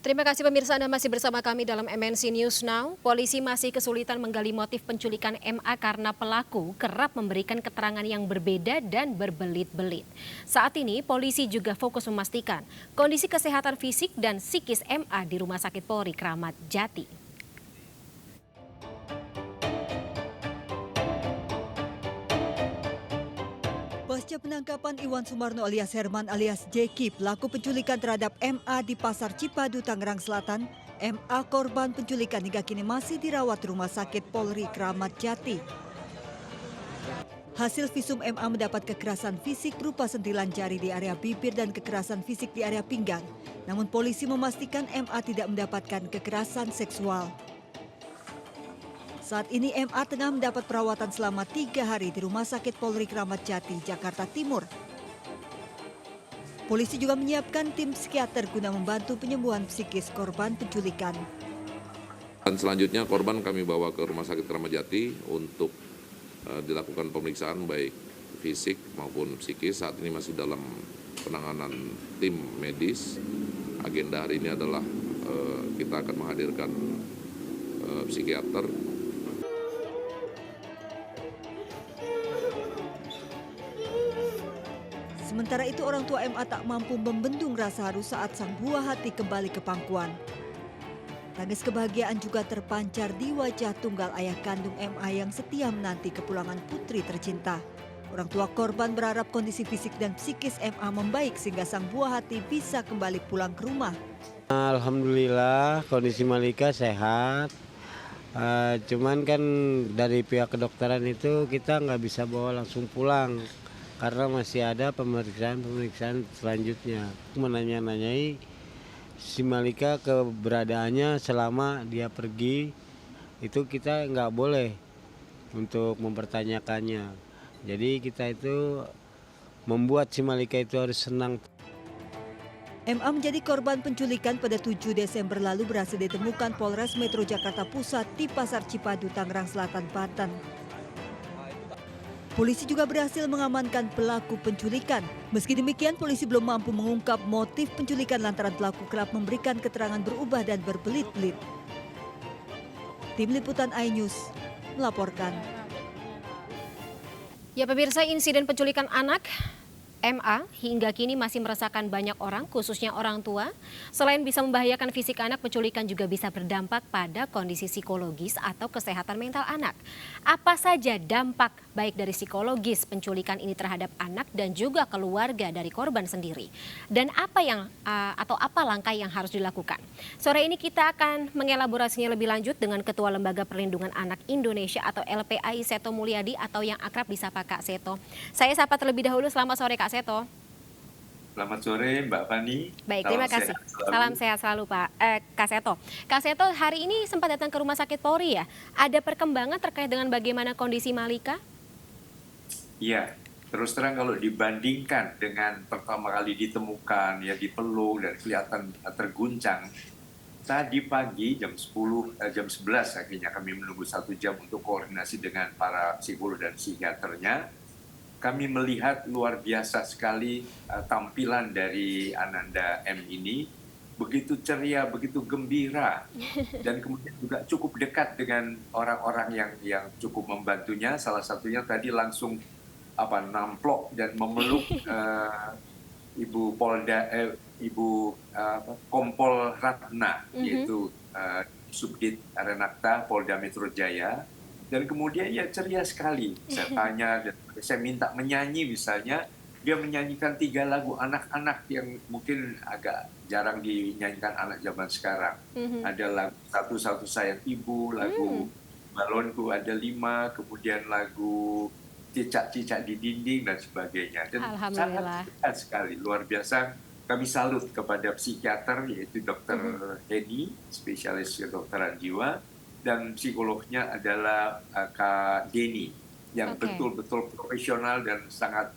Terima kasih pemirsa, Anda masih bersama kami dalam MNC News Now. Polisi masih kesulitan menggali motif penculikan MA karena pelaku kerap memberikan keterangan yang berbeda dan berbelit-belit. Saat ini polisi juga fokus memastikan kondisi kesehatan fisik dan psikis MA di Rumah Sakit Polri Kramat Jati. Pasca penangkapan Iwan Sumarno alias Herman alias Jeki, pelaku penculikan terhadap MA di Pasar Cipadu, Tangerang Selatan, MA korban penculikan hingga kini masih dirawat Rumah Sakit Polri Kramat Jati. Hasil visum MA mendapat kekerasan fisik berupa sentilan jari di area bibir dan kekerasan fisik di area pinggang. Namun polisi memastikan MA tidak mendapatkan kekerasan seksual. Saat ini MA tengah mendapat perawatan selama 3 hari di Rumah Sakit Polri Kramat Jati, Jakarta Timur. Polisi juga menyiapkan tim psikiater guna membantu penyembuhan psikis korban penculikan. Dan selanjutnya korban kami bawa ke Rumah Sakit Kramat Jati untuk dilakukan pemeriksaan baik fisik maupun psikis. Saat ini masih dalam penanganan tim medis. Agenda hari ini adalah kita akan menghadirkan psikiater. Sementara itu orang tua MA tak mampu membendung rasa haru saat sang buah hati kembali ke pangkuan. Tangis kebahagiaan juga terpancar di wajah tunggal ayah kandung MA yang setia menanti kepulangan putri tercinta. Orang tua korban berharap kondisi fisik dan psikis MA membaik sehingga sang buah hati bisa kembali pulang ke rumah. Alhamdulillah kondisi Malika sehat. Cuman kan dari pihak kedokteran itu kita nggak bisa bawa langsung pulang. Karena masih ada pemeriksaan selanjutnya. Menanya-nanyai si Malika keberadaannya selama dia pergi, itu kita nggak boleh untuk mempertanyakannya. Jadi kita itu membuat si Malika itu harus senang. MA menjadi korban penculikan pada 7 Desember lalu berhasil ditemukan Polres Metro Jakarta Pusat di Pasar Cipadu, Tangerang Selatan, Banten. Polisi juga berhasil mengamankan pelaku penculikan. Meski demikian, polisi belum mampu mengungkap motif penculikan lantaran pelaku kerap memberikan keterangan berubah dan berbelit-belit. Tim Liputan iNews melaporkan. Ya pemirsa, insiden penculikan anak MA hingga kini masih meresahkan banyak orang, khususnya orang tua. Selain bisa membahayakan fisik anak, penculikan juga bisa berdampak pada kondisi psikologis atau kesehatan mental anak. Apa saja dampak baik dari psikologis penculikan ini terhadap anak dan juga keluarga dari korban sendiri? Dan apa langkah yang harus dilakukan? Sore ini kita akan mengelaborasinya lebih lanjut dengan Ketua Lembaga Perlindungan Anak Indonesia atau LPAI Seto Mulyadi atau yang akrab disapa Kak Seto. Saya sapa terlebih dahulu, selamat sore Kak Seto. Selamat sore Mbak Fani. Baik, terima kasih. Salam sehat selalu Pak Kak Seto. Kak Seto, hari ini sempat datang ke Rumah Sakit Polri ya. Ada perkembangan terkait dengan bagaimana kondisi Malika? Iya, terus terang kalau dibandingkan dengan pertama kali ditemukan, ya dipeluk dan kelihatan terguncang. Tadi pagi jam 11 akhirnya kami menunggu 1 jam untuk koordinasi dengan para psikolog dan psikiaternya. Kami melihat luar biasa sekali tampilan dari Ananda M ini, begitu ceria, begitu gembira, dan kemudian juga cukup dekat dengan orang-orang yang cukup membantunya. Salah satunya tadi langsung namplok dan memeluk Ibu Kompol Ratna, yaitu Subdit Renakta Polda Metro Jaya. Dan kemudian ya ceria sekali. Saya tanya, dan saya minta menyanyi misalnya. Dia menyanyikan 3 lagu anak-anak yang mungkin agak jarang dinyanyikan anak zaman sekarang. Ada lagu Satu-Satu Sayang Ibu, lagu Balonku ada 5, kemudian lagu Cicak-Cicak di Dinding dan sebagainya. Dan sangat sekali, luar biasa. Kami salut kepada psikiater yaitu Dr. Hedi, spesialis kedokteran jiwa. Dan psikolognya adalah Kak Deni yang betul-betul profesional dan sangat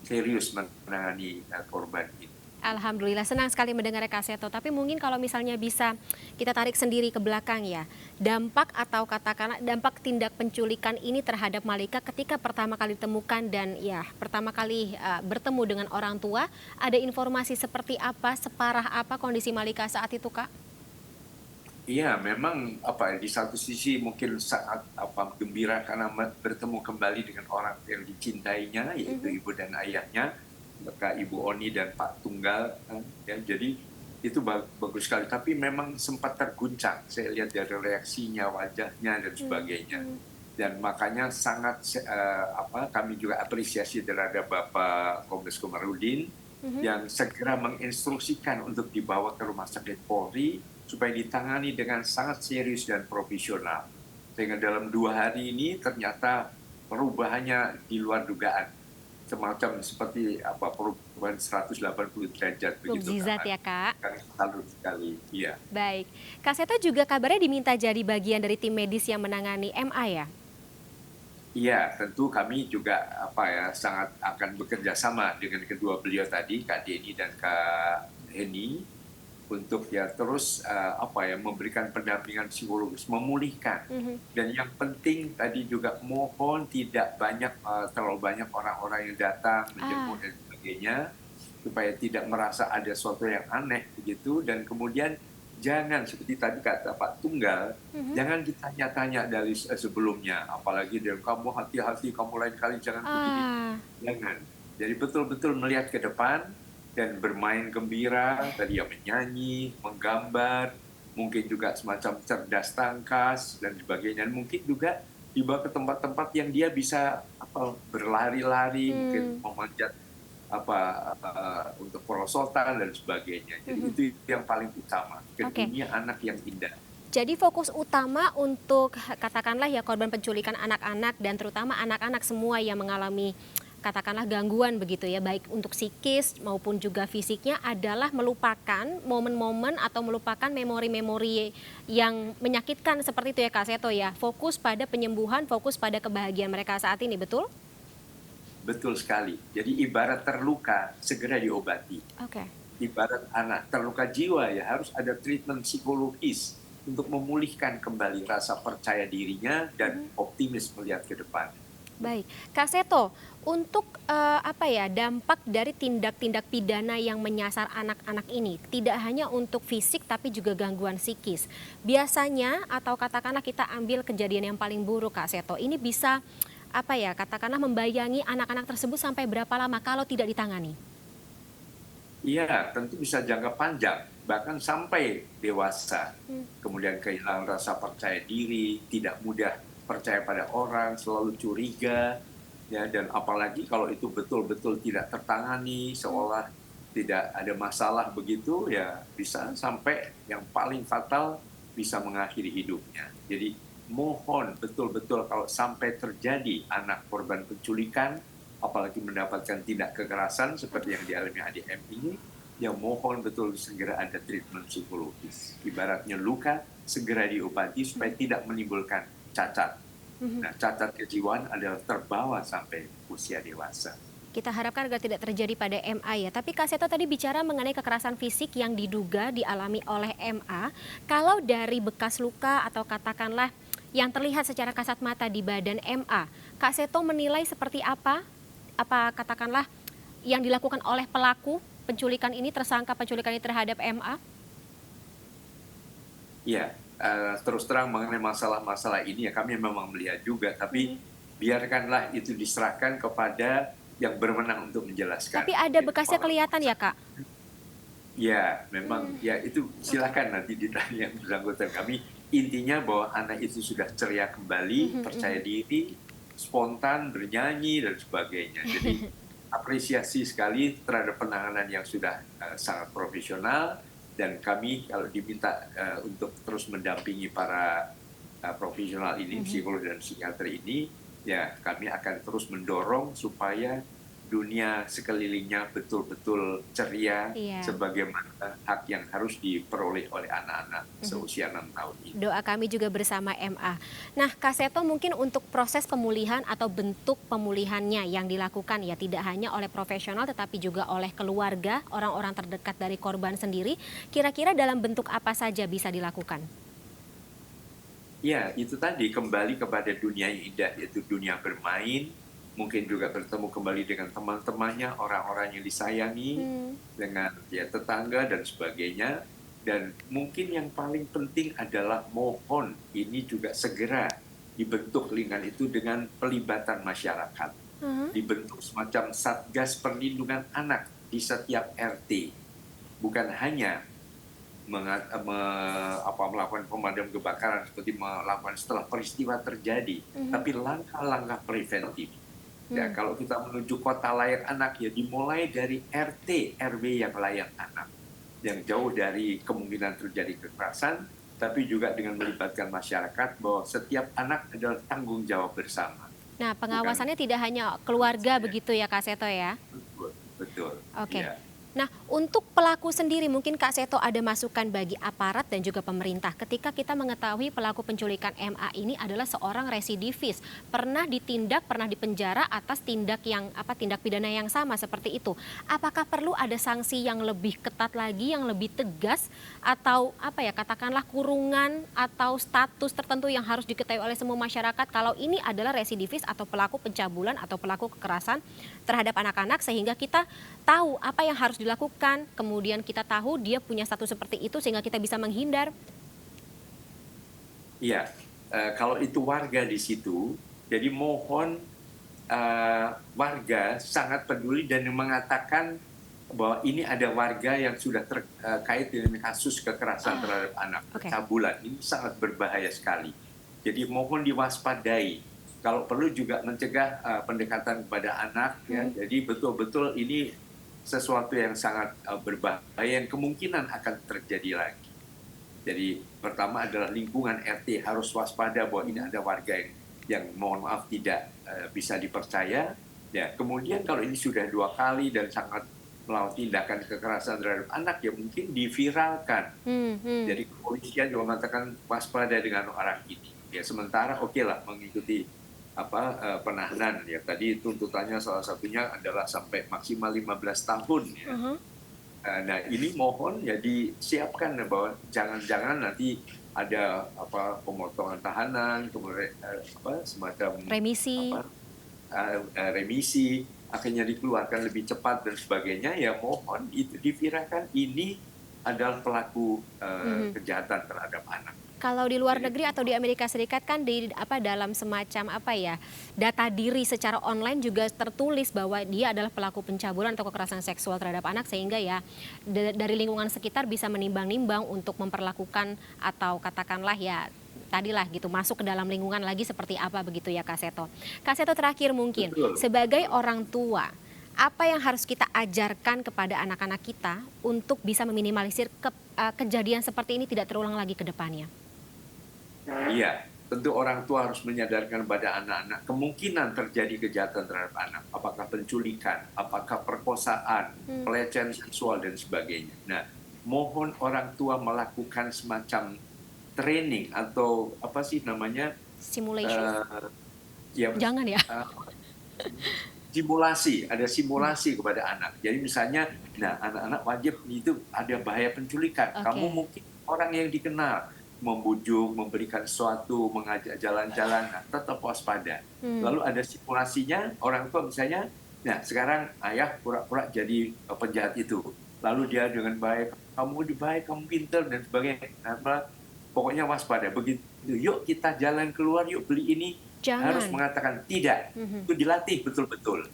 serius menangani korban ini. Alhamdulillah, senang sekali mendengar Kak Seto. Tapi mungkin kalau misalnya bisa kita tarik sendiri ke belakang ya, dampak atau katakanlah dampak tindak penculikan ini terhadap Malika ketika pertama kali ditemukan dan ya pertama kali bertemu dengan orang tua, ada informasi seperti apa, separah apa kondisi Malika saat itu Kak? Iya, memang di satu sisi mungkin sangat gembira karena bertemu kembali dengan orang yang dicintainya, yaitu ibu dan ayahnya, Kak Ibu Oni dan Pak Tunggal. Ya, jadi itu bagus sekali. Tapi memang sempat terguncang. Saya lihat dari reaksinya, wajahnya dan sebagainya. Dan makanya sangat kami juga apresiasi terhadap Bapak Kombes Komarudin yang segera menginstruksikan untuk dibawa ke Rumah Sakit Polri supaya ditangani dengan sangat serius dan profesional. Sehingga dalam 2 hari ini ternyata perubahannya di luar dugaan. Semacam seperti perubahan 180 derajat begitu. Mukjizat ya, Kak. Salut sekali, iya. Baik. Kak Seto juga kabarnya diminta jadi bagian dari tim medis yang menangani MA ya? Iya, tentu kami juga sangat akan bekerja sama dengan kedua beliau tadi, Kak Denny dan Kak Heni, untuk terus memberikan pendampingan psikologis, memulihkan. Dan yang penting tadi juga mohon tidak terlalu banyak orang-orang yang datang menjemput dan sebagainya, supaya tidak merasa ada sesuatu yang aneh begitu. Dan kemudian jangan seperti tadi kata Pak Tunggal, jangan ditanya-tanya dari sebelumnya, apalagi dari kamu hati-hati, kamu lain kali jangan begini, jangan. Jadi betul-betul melihat ke depan dan bermain gembira, tadi menyanyi, menggambar, mungkin juga semacam cerdas tangkas dan sebagainya. Dan mungkin juga dibawa ke tempat-tempat yang dia bisa berlari-lari, mungkin memanjat untuk perosotan dan sebagainya. Jadi itu yang paling utama, ke dunia anak yang indah. Jadi fokus utama untuk katakanlah ya korban penculikan anak-anak dan terutama anak-anak semua yang mengalami katakanlah gangguan begitu ya, baik untuk psikis maupun juga fisiknya adalah melupakan momen-momen atau melupakan memori-memori yang menyakitkan seperti itu ya Kak Seto ya. Fokus pada penyembuhan, fokus pada kebahagiaan mereka saat ini, betul? Betul sekali. Jadi ibarat terluka, segera diobati. Ibarat anak terluka jiwa ya harus ada treatment psikologis untuk memulihkan kembali rasa percaya dirinya dan optimis melihat ke depan. Baik, Kak Seto, untuk dampak dari tindak-tindak pidana yang menyasar anak-anak ini tidak hanya untuk fisik tapi juga gangguan psikis. Biasanya atau katakanlah kita ambil kejadian yang paling buruk Kak Seto, ini bisa katakanlah membayangi anak-anak tersebut sampai berapa lama kalau tidak ditangani? Iya, tentu bisa jangka panjang, bahkan sampai dewasa. Kemudian kehilangan rasa percaya diri, tidak mudah percaya pada orang, selalu curiga, ya, dan apalagi kalau itu betul-betul tidak tertangani, seolah tidak ada masalah begitu, ya bisa sampai yang paling fatal bisa mengakhiri hidupnya. Jadi mohon betul-betul kalau sampai terjadi anak korban penculikan, apalagi mendapatkan tindak kekerasan seperti yang dialami adik M ini, yang mohon betul segera ada treatment psikologis. Ibaratnya luka, segera diobati supaya tidak menimbulkan cacat. Nah, cacat kejiwaan adalah terbawa sampai usia dewasa. Kita harapkan agar tidak terjadi pada MA ya. Tapi Kak Seto tadi bicara mengenai kekerasan fisik yang diduga dialami oleh MA. Kalau dari bekas luka atau katakanlah yang terlihat secara kasat mata di badan MA, Kak Seto menilai seperti apa? Apa katakanlah yang dilakukan oleh pelaku penculikan ini, tersangka penculikan ini terhadap MA? Iya, terus terang mengenai masalah-masalah ini ya kami memang melihat juga, tapi biarkanlah itu diserahkan kepada yang berwenang untuk menjelaskan. Tapi ada bekasnya kelihatan ya Kak? Ya, memang ya itu silakan nanti ditanya yang bersangkutan. Kami intinya bahwa anak itu sudah ceria kembali, percaya diri, spontan, bernyanyi dan sebagainya. Jadi apresiasi sekali terhadap penanganan yang sudah sangat profesional. Dan kami kalau diminta untuk terus mendampingi para profesional ini, psikolog dan psikiater ini, ya kami akan terus mendorong supaya dunia sekelilingnya betul-betul ceria, sebagaimana hak yang harus diperoleh oleh anak-anak seusia 6 tahun ini. Doa kami juga bersama MA. Nah, Kak Seto mungkin untuk proses pemulihan atau bentuk pemulihannya yang dilakukan ya tidak hanya oleh profesional tetapi juga oleh keluarga, orang-orang terdekat dari korban sendiri, kira-kira dalam bentuk apa saja bisa dilakukan? Ya, itu tadi kembali kepada dunia yang indah, yaitu dunia bermain, mungkin juga bertemu kembali dengan teman-temannya, orang-orang yang disayangi, dengan tetangga dan sebagainya. Dan mungkin yang paling penting adalah mohon ini juga segera dibentuk lingkungan itu dengan pelibatan masyarakat. Dibentuk semacam Satgas Perlindungan Anak di setiap RT. Bukan hanya melakukan pemadam kebakaran seperti melakukan setelah peristiwa terjadi, tapi langkah-langkah preventif. Ya, kalau kita menuju kota layak anak, ya dimulai dari RT RW yang layak anak, yang jauh dari kemungkinan terjadi kekerasan, tapi juga dengan melibatkan masyarakat bahwa setiap anak adalah tanggung jawab bersama. Nah, pengawasannya tidak hanya keluarga Ya. begitu ya Kak Seto ya? Betul. Oke. Ya. Nah, untuk pelaku sendiri mungkin Kak Seto ada masukan bagi aparat dan juga pemerintah ketika kita mengetahui pelaku penculikan MA ini adalah seorang residivis, pernah ditindak, pernah dipenjara atas tindak pidana yang sama seperti itu. Apakah perlu ada sanksi yang lebih ketat lagi, yang lebih tegas, atau katakanlah kurungan atau status tertentu yang harus diketahui oleh semua masyarakat kalau ini adalah residivis atau pelaku pencabulan atau pelaku kekerasan terhadap anak-anak, sehingga kita tahu apa yang harus dilakukan, kemudian kita tahu dia punya status seperti itu sehingga kita bisa menghindar. Iya, kalau itu warga di situ, jadi mohon warga sangat peduli dan mengatakan bahwa ini ada warga yang sudah terkait dengan kasus kekerasan terhadap anak, pencabulan. Ini sangat berbahaya sekali. Jadi mohon diwaspadai. Kalau perlu juga mencegah pendekatan kepada anak, ya. Jadi betul-betul ini sesuatu yang sangat berbahaya yang kemungkinan akan terjadi lagi. Jadi pertama adalah lingkungan RT harus waspada bahwa ini ada warga yang mohon maaf tidak bisa dipercaya. Ya, kemudian kalau ini sudah 2 kali dan sangat melakukan tindakan kekerasan terhadap anak, ya mungkin diviralkan. Jadi kepolisian juga mengatakan waspada dengan orang ini. Ya, sementara lah mengikuti penahanan, ya tadi tuntutannya salah satunya adalah sampai maksimal 15 tahun, ya. Nah, ini mohon ya disiapkan bahwa jangan-jangan nanti ada pemotongan tahanan, kemudian semacam remisi, akhirnya dikeluarkan lebih cepat dan sebagainya. Ya mohon itu diviralkan, ini adalah pelaku kejahatan terhadap anak. Kalau di luar negeri atau di Amerika Serikat kan dalam semacam data diri secara online juga tertulis bahwa dia adalah pelaku pencabulan atau kekerasan seksual terhadap anak, sehingga ya dari lingkungan sekitar bisa menimbang-nimbang untuk memperlakukan atau katakanlah ya tadilah gitu masuk ke dalam lingkungan lagi seperti apa begitu ya Kak Seto. Kak Seto terakhir mungkin sebagai orang tua, apa yang harus kita ajarkan kepada anak-anak kita untuk bisa meminimalisir kejadian seperti ini tidak terulang lagi ke depannya? Iya, tentu orang tua harus menyadarkan pada anak-anak kemungkinan terjadi kejahatan terhadap anak. Apakah penculikan, apakah perkosaan, pelecehan seksual, dan sebagainya. Nah, mohon orang tua melakukan semacam training atau simulation. Jangan ya. Simulasi, ada simulasi kepada anak. Jadi misalnya, anak-anak wajib itu ada bahaya penculikan. Kamu mungkin orang yang dikenal, membujuk, memberikan sesuatu, mengajak jalan-jalan, tetap waspada. Lalu ada simulasinya, orang tua misalnya, sekarang ayah pura-pura jadi penjahat itu. Lalu dia dengan baik, kamu pintar dan sebagainya. Pokoknya waspada. Begitu, yuk kita jalan keluar, yuk beli ini. Jangan. Harus mengatakan tidak. Itu dilatih betul-betul.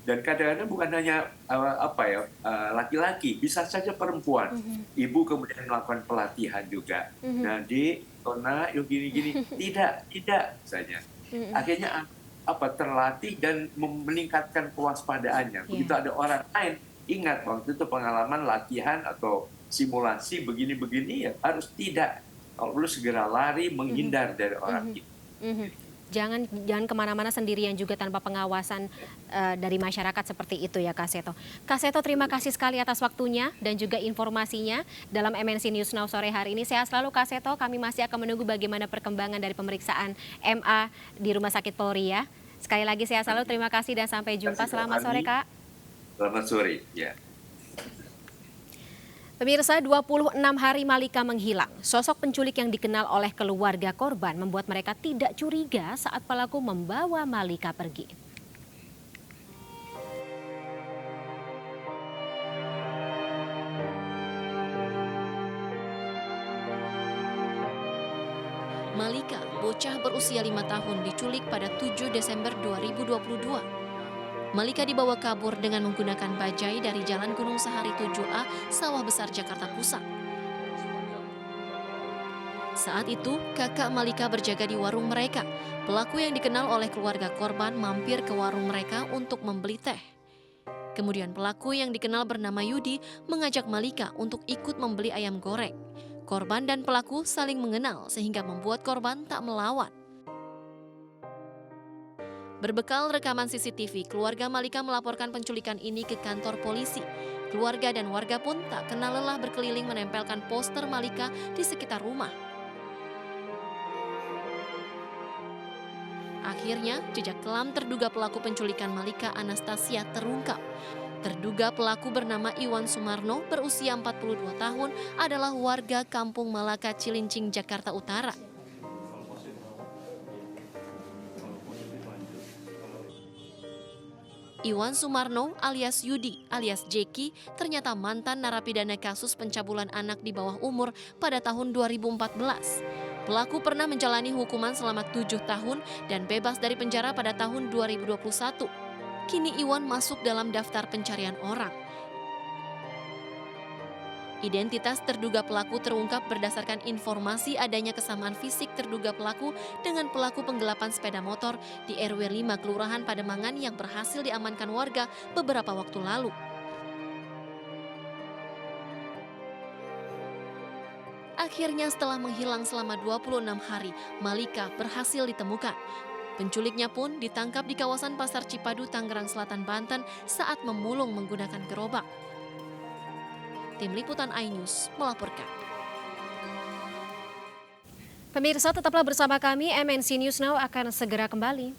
Dan kadang-kadang bukan hanya laki-laki, bisa saja perempuan. Ibu kemudian melakukan pelatihan juga. Nah, Tona, yuk gini-gini. Tidak saja. Akhirnya terlatih dan meningkatkan kewaspadaannya. Begitu ada orang lain, ingat waktu itu pengalaman latihan atau simulasi begini-begini, ya harus tidak. Kalau perlu segera lari, menghindar dari orang itu. Jangan kemana-mana sendirian juga tanpa pengawasan dari masyarakat seperti itu ya Kak Seto. Kak Seto, terima kasih sekali atas waktunya dan juga informasinya dalam MNC News Now sore hari ini. Sehat selalu Kak Seto, kami masih akan menunggu bagaimana perkembangan dari pemeriksaan MA di Rumah Sakit Polri ya. Sekali lagi sehat selalu, terima kasih dan sampai jumpa. Selamat sore Kak. Selamat sore, ya. Pemirsa, 26 hari Malika menghilang. Sosok penculik yang dikenal oleh keluarga korban membuat mereka tidak curiga saat pelaku membawa Malika pergi. Malika, bocah berusia 5 tahun diculik pada 7 Desember 2022. Malika dibawa kabur dengan menggunakan bajai dari Jalan Gunung Sahari 7A, Sawah Besar, Jakarta Pusat. Saat itu, kakak Malika berjaga di warung mereka. Pelaku yang dikenal oleh keluarga korban mampir ke warung mereka untuk membeli teh. Kemudian pelaku yang dikenal bernama Yudi mengajak Malika untuk ikut membeli ayam goreng. Korban dan pelaku saling mengenal sehingga membuat korban tak melawan. Berbekal rekaman CCTV, keluarga Malika melaporkan penculikan ini ke kantor polisi. Keluarga dan warga pun tak kenal lelah berkeliling menempelkan poster Malika di sekitar rumah. Akhirnya, jejak kelam terduga pelaku penculikan Malika Anastasia terungkap. Terduga pelaku bernama Iwan Sumarno, berusia 42 tahun, adalah warga Kampung Malaka, Cilincing, Jakarta Utara. Iwan Sumarno alias Yudi alias Jeki ternyata mantan narapidana kasus pencabulan anak di bawah umur pada tahun 2014. Pelaku pernah menjalani hukuman selama 7 tahun dan bebas dari penjara pada tahun 2021. Kini Iwan masuk dalam daftar pencarian orang. Identitas terduga pelaku terungkap berdasarkan informasi adanya kesamaan fisik terduga pelaku dengan pelaku penggelapan sepeda motor di RW 5 Kelurahan Pademangan yang berhasil diamankan warga beberapa waktu lalu. Akhirnya setelah menghilang selama 26 hari, Malika berhasil ditemukan. Penculiknya pun ditangkap di kawasan Pasar Cipadu, Tangerang Selatan, Banten saat memulung menggunakan gerobak. Tim Liputan iNews melaporkan. Pemirsa, tetaplah bersama kami, MNC News Now akan segera kembali.